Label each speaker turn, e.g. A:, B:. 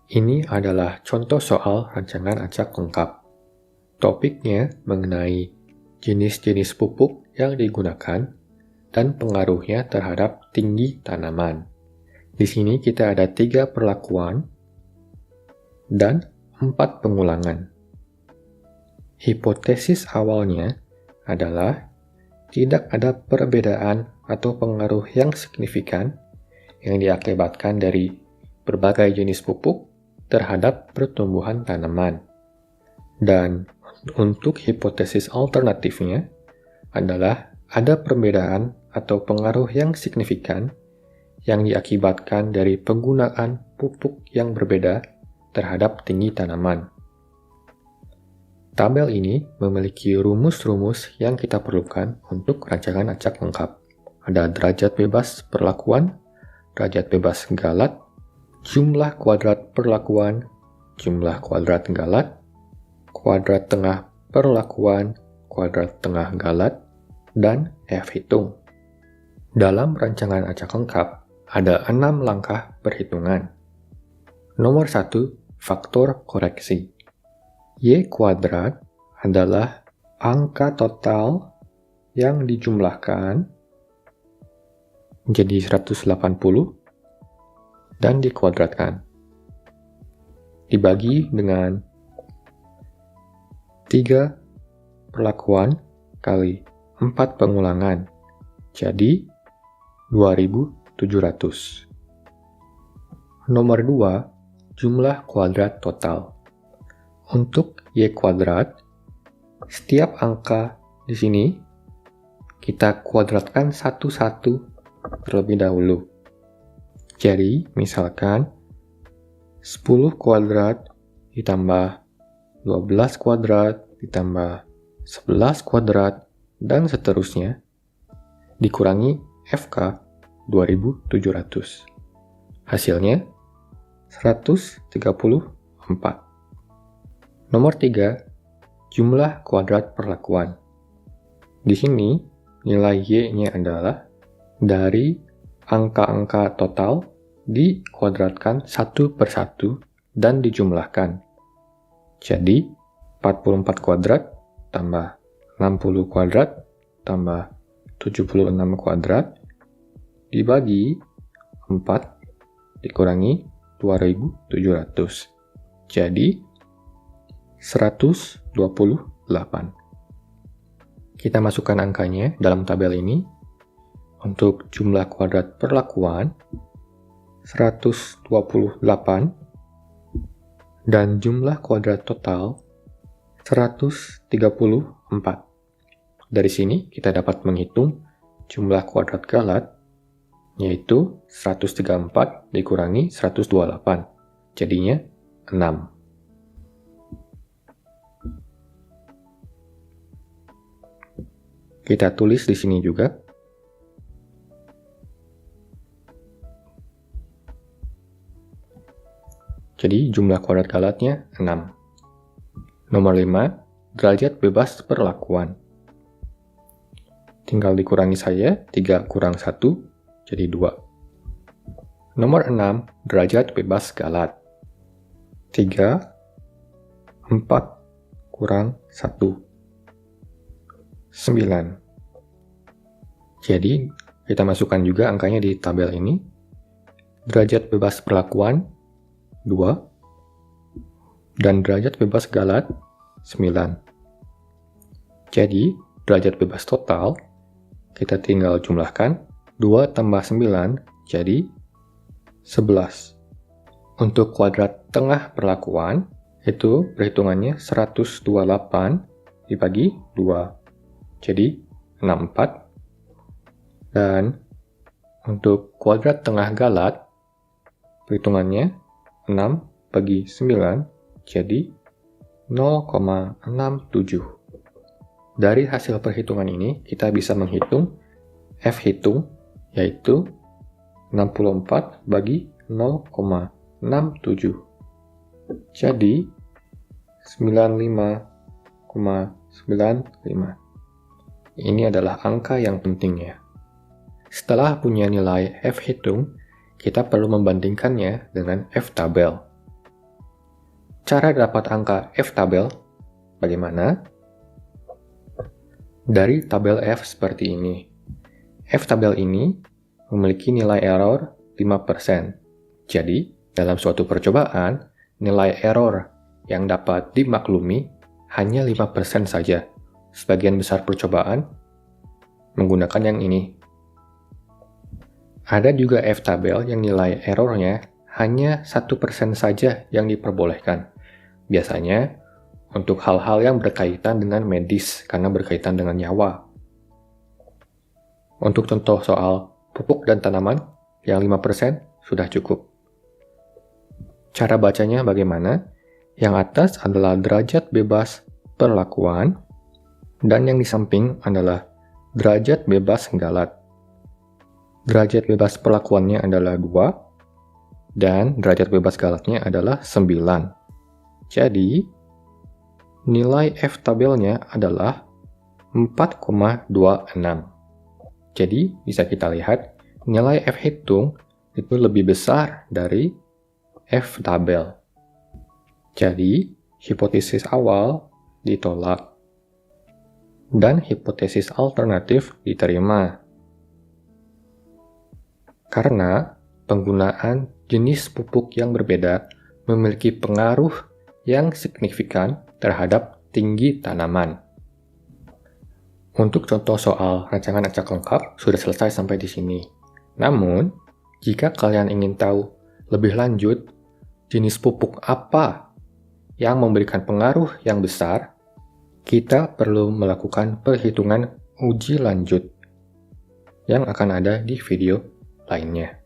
A: Ini adalah contoh soal rancangan acak lengkap. Topiknya mengenai jenis-jenis pupuk yang digunakan dan pengaruhnya terhadap tinggi tanaman. Di sini kita ada 3 perlakuan dan 4 pengulangan. Hipotesis awalnya adalah tidak ada perbedaan atau pengaruh yang signifikan yang diakibatkan dari berbagai jenis pupuk terhadap pertumbuhan tanaman. Dan untuk hipotesis alternatifnya adalah ada perbedaan atau pengaruh yang signifikan yang diakibatkan dari penggunaan pupuk yang berbeda terhadap tinggi tanaman. Tabel ini memiliki rumus-rumus yang kita perlukan untuk rancangan acak lengkap. Ada derajat bebas perlakuan, derajat bebas galat, jumlah kuadrat perlakuan, jumlah kuadrat galat, kuadrat tengah perlakuan, kuadrat tengah galat, dan F-hitung. Dalam rancangan acak lengkap, ada 6 langkah perhitungan. Nomor 1, faktor koreksi. Y kuadrat adalah angka total yang dijumlahkan menjadi 180 dan dikuadratkan. Dibagi dengan 3 perlakuan kali 4 pengulangan. Jadi 2700. Nomor 2, jumlah kuadrat total. Untuk Y kuadrat, setiap angka di sini kita kuadratkan satu-satu terlebih dahulu. Jadi, misalkan 10 kuadrat ditambah 12 kuadrat ditambah 11 kuadrat dan seterusnya dikurangi FK 2700. Hasilnya 134. Nomor 3, jumlah kuadrat perlakuan. Di sini nilai Y-nya adalah dari angka-angka total dikuadratkan satu per satu dan dijumlahkan. Jadi, 44 kuadrat tambah 60 kuadrat tambah 76 kuadrat dibagi 4 dikurangi 2700. Jadi, 128. Kita masukkan angkanya dalam tabel ini. Untuk jumlah kuadrat perlakuan 128 dan jumlah kuadrat total 134. Dari sini kita dapat menghitung jumlah kuadrat galat yaitu 134 dikurangi 128. Jadinya 6. Kita tulis di sini juga. Jadi jumlah kuadrat galatnya 6. Nomor 5, derajat bebas perlakuan. Tinggal dikurangi saja, 3 kurang 1, jadi 2. Nomor 6, derajat bebas galat. 3, 4 kurang 1, 9. Jadi, kita masukkan juga angkanya di tabel ini. Derajat bebas perlakuan 2 dan derajat bebas galat 9. Jadi, derajat bebas total kita tinggal jumlahkan 2 tambah 9 jadi 11. Untuk kuadrat tengah perlakuan itu perhitungannya 128 dibagi 2. Jadi 64. Dan untuk kuadrat tengah galat perhitungannya 6 bagi 9 jadi 0,67. Dari hasil perhitungan ini kita bisa menghitung F-hitung yaitu 64 bagi 0,67. Jadi 95,95. Ini adalah angka yang pentingnya. Setelah punya nilai F-hitung, kita perlu membandingkannya dengan F-tabel. Cara dapat angka F-tabel bagaimana? Dari tabel F seperti ini. F-tabel ini memiliki nilai error 5%. Jadi, dalam suatu percobaan, nilai error yang dapat dimaklumi hanya 5% saja. Sebagian besar percobaan menggunakan yang ini. Ada juga F-tabel yang nilai errornya hanya 1% saja yang diperbolehkan. Biasanya, untuk hal-hal yang berkaitan dengan medis karena berkaitan dengan nyawa. Untuk contoh soal pupuk dan tanaman, yang 5% sudah cukup. Cara bacanya bagaimana? Yang atas adalah derajat bebas perlakuan, dan yang di samping adalah derajat bebas galat. Derajat bebas perlakuannya adalah 2, dan derajat bebas galatnya adalah 9. Jadi, nilai F-tabelnya adalah 4,26. Jadi, bisa kita lihat, nilai F hitung itu lebih besar dari F-tabel. Jadi, hipotesis awal ditolak, dan hipotesis alternatif diterima. Karena penggunaan jenis pupuk yang berbeda memiliki pengaruh yang signifikan terhadap tinggi tanaman. Untuk contoh soal rancangan acak lengkap sudah selesai sampai di sini. Namun, jika kalian ingin tahu lebih lanjut jenis pupuk apa yang memberikan pengaruh yang besar, kita perlu melakukan perhitungan uji lanjut yang akan ada di video lainnya.